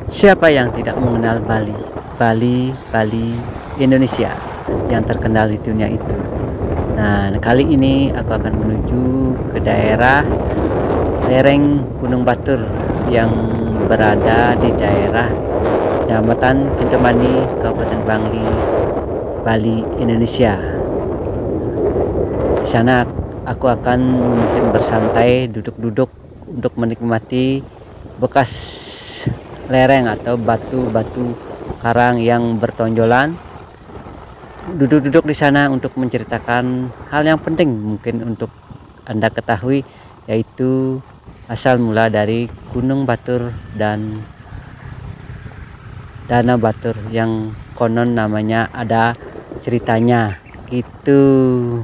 Siapa yang tidak mengenal Bali? Bali Indonesia yang terkenal di dunia itu. Nah, kali ini aku akan menuju ke daerah lereng Gunung Batur yang berada di daerah Kecamatan Kintamani, Kabupaten Bangli, Bali, Indonesia. Di sana aku akan mungkin bersantai, duduk-duduk untuk menikmati bekas lereng atau batu-batu karang yang bertonjolan. Duduk-duduk di sana untuk menceritakan hal yang penting mungkin untuk Anda ketahui, yaitu asal mula dari Gunung Batur dan Danau Batur yang konon namanya ada ceritanya gitu.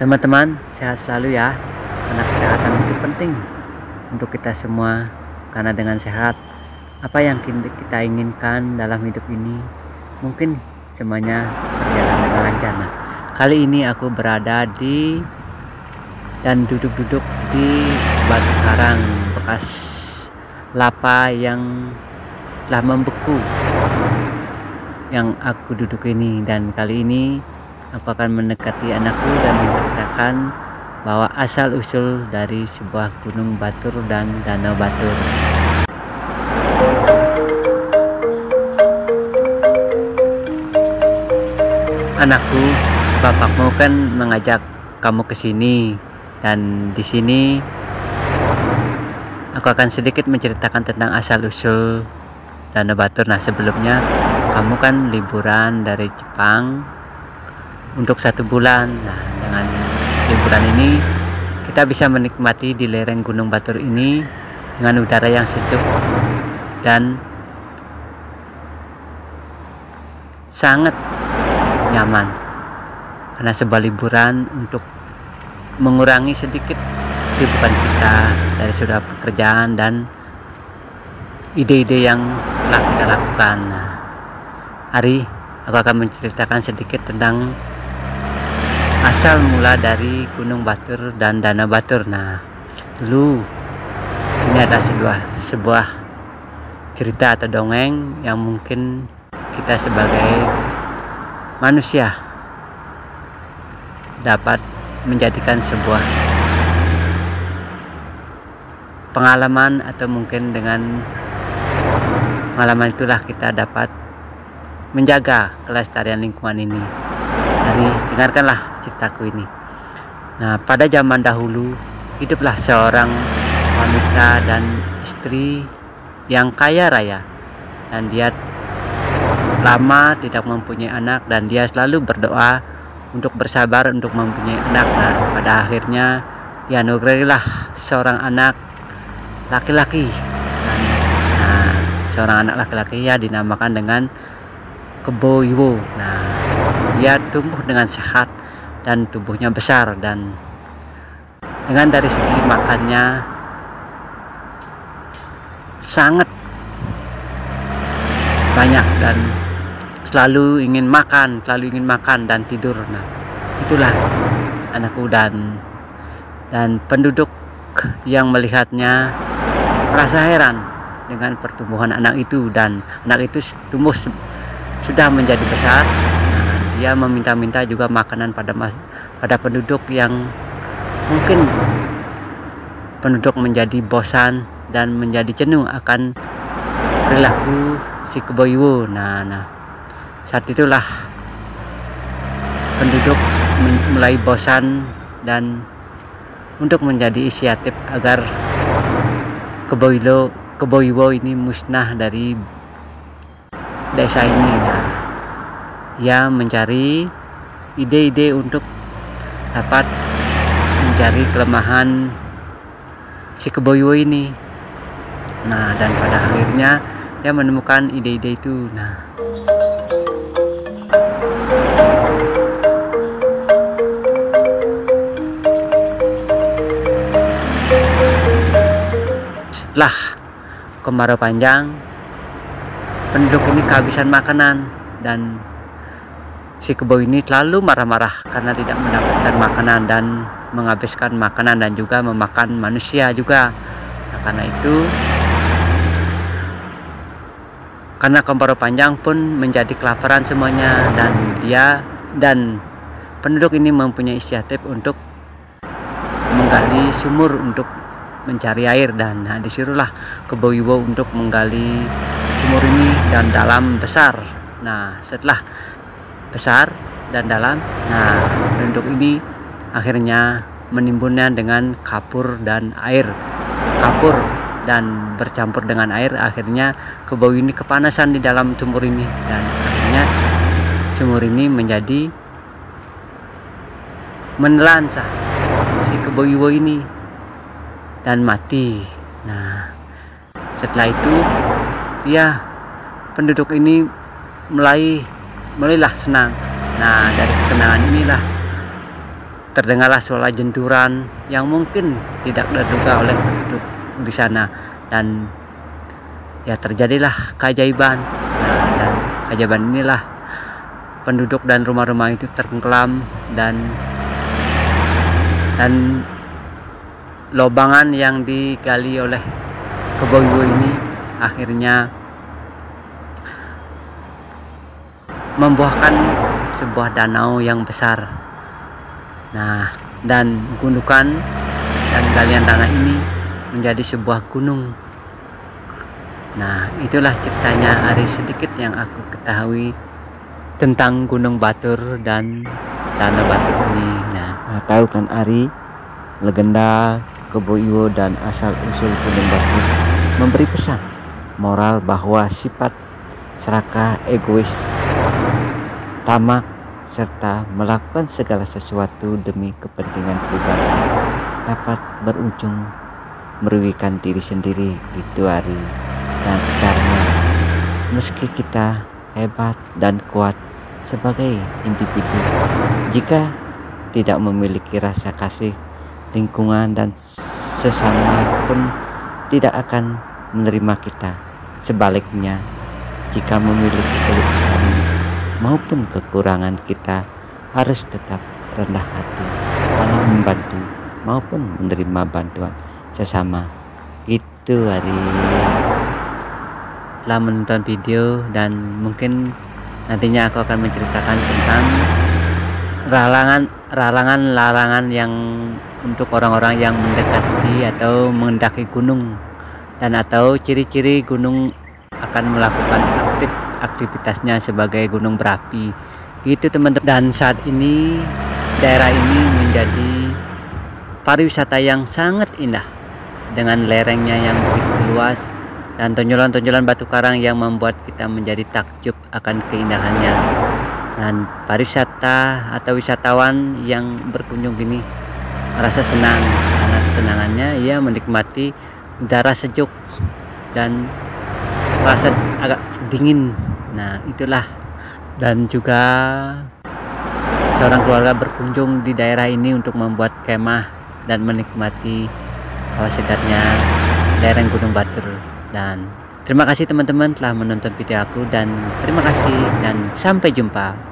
Teman-teman, sehat selalu ya, karena kesehatan itu penting untuk kita semua. Karena dengan sehat, apa yang kita inginkan dalam hidup ini mungkin semuanya berjalan dengan lancar. Nah, kali ini aku berada di dan duduk-duduk di batu karang bekas lava yang telah membeku yang aku duduk ini. Dan kali ini aku akan mendekati anakku dan menceritakan bahwa asal usul dari sebuah gunung batur dan danau batur. Anakku, bapakmu kan mengajak kamu ke sini, dan di sini aku akan sedikit menceritakan tentang asal usul danau batur. Nah, sebelumnya kamu kan liburan dari Jepang untuk 1 bulan. Nah, dengan liburan ini kita bisa menikmati di lereng Gunung Batur ini dengan udara yang sejuk dan sangat nyaman, karena sebuah liburan untuk mengurangi sedikit kesibukan kita dari sudah pekerjaan dan ide-ide yang telah kita lakukan. Nah, hari aku akan menceritakan sedikit tentang asal mula dari Gunung Batur dan Danau Batur. Nah, dulu ini ada sebuah cerita atau dongeng yang mungkin kita sebagai manusia dapat menjadikan sebuah pengalaman, atau mungkin dengan pengalaman itulah kita dapat menjaga kelestarian lingkungan ini. Jadi dengarkanlah ceritaku ini. Nah, pada zaman dahulu hiduplah seorang wanita dan istri yang kaya raya, dan dia lama tidak mempunyai anak, dan dia selalu berdoa untuk bersabar untuk mempunyai anak. Nah, pada akhirnya dianugerahilah seorang anak laki-laki. Nah, seorang anak laki-laki ya dinamakan dengan Keboiwo. Nah, dia tumbuh dengan sehat dan tubuhnya besar, dan dengan dari segi makannya sangat banyak dan selalu ingin makan dan tidur. Nah, itulah anakku, dan penduduk yang melihatnya merasa heran dengan pertumbuhan anak itu, dan anak itu tumbuh sudah menjadi besar. Nah, dia meminta-minta juga makanan pada penduduk, yang mungkin penduduk menjadi bosan dan menjadi jenuh akan perilaku si Keboiwo. Nah, saat itulah penduduk mulai bosan dan untuk menjadi inisiatif agar Keboiwo ini musnah dari desa ini. Nah, ia mencari ide-ide untuk dapat mencari kelemahan si Keboiwo ini. Nah, dan pada akhirnya dia menemukan ide-ide itu. Nah, kemarau panjang, penduduk ini kehabisan makanan dan si kebo ini selalu marah-marah karena tidak mendapatkan makanan dan menghabiskan makanan dan juga memakan manusia juga. Nah, karena itu, karena kemarau panjang pun menjadi kelaparan semuanya, dan penduduk ini mempunyai inisiatif untuk menggali sumur untuk mencari air, dan disuruhlah Kebo Iwo untuk menggali sumur ini dan dalam besar. Nah, setelah besar dan dalam, nah penduduk ini akhirnya menimbunnya dengan kapur dan air, kapur dan bercampur dengan air. Akhirnya Kebo ini kepanasan di dalam sumur ini, dan akhirnya sumur ini menjadi menelan si Kebo Iwo ini dan mati. Nah, setelah itu ya penduduk ini mulailah senang. Nah, dari kesenangan inilah terdengarlah suara jenturan yang mungkin tidak terduga oleh penduduk di sana, dan ya terjadilah keajaiban. Nah, dan keajaiban inilah penduduk dan rumah-rumah itu tenggelam, dan lobangan yang digali oleh Kebo Iwo ini akhirnya membuahkan sebuah danau yang besar. Nah, dan gundukan dan galian tanah ini menjadi sebuah gunung. Nah, itulah ceritanya Ari, sedikit yang aku ketahui tentang Gunung Batur dan Tanah Batur ini. Nah, tahu kan Ari, legenda Kebo Iwo dan asal-usul Gunung Batur memberi pesan moral bahwa sifat serakah, egois, tamak, serta melakukan segala sesuatu demi kepentingan pribadi dapat berujung merugikan diri sendiri. Itu Ari. Dan karena meski kita hebat dan kuat sebagai individu, jika tidak memiliki rasa kasih, lingkungan dan sesama pun tidak akan menerima kita. Sebaliknya, jika memiliki kelebihan maupun kekurangan, kita harus tetap rendah hati dalam membantu maupun menerima bantuan sesama. Gitu Ari. Telah menonton video, dan mungkin nantinya aku akan menceritakan tentang larangan yang untuk orang-orang yang mendekati atau mendaki gunung, dan atau ciri-ciri gunung akan melakukan aktivitasnya sebagai gunung berapi. Gitu teman-teman. Dan saat ini daerah ini menjadi pariwisata yang sangat indah dengan lerengnya yang begitu luas dan tonjolan-tonjolan batu karang yang membuat kita menjadi takjub akan keindahannya. Dan pariwisata atau wisatawan yang berkunjung ini merasa senang karena kesenangannya ia menikmati udara sejuk dan rasa agak dingin. Nah, itulah. Dan juga seorang keluarga berkunjung di daerah ini untuk membuat kemah dan menikmati hawa segarnya lereng Gunung Batur. Dan terima kasih teman-teman telah menonton video aku, dan terima kasih dan sampai jumpa.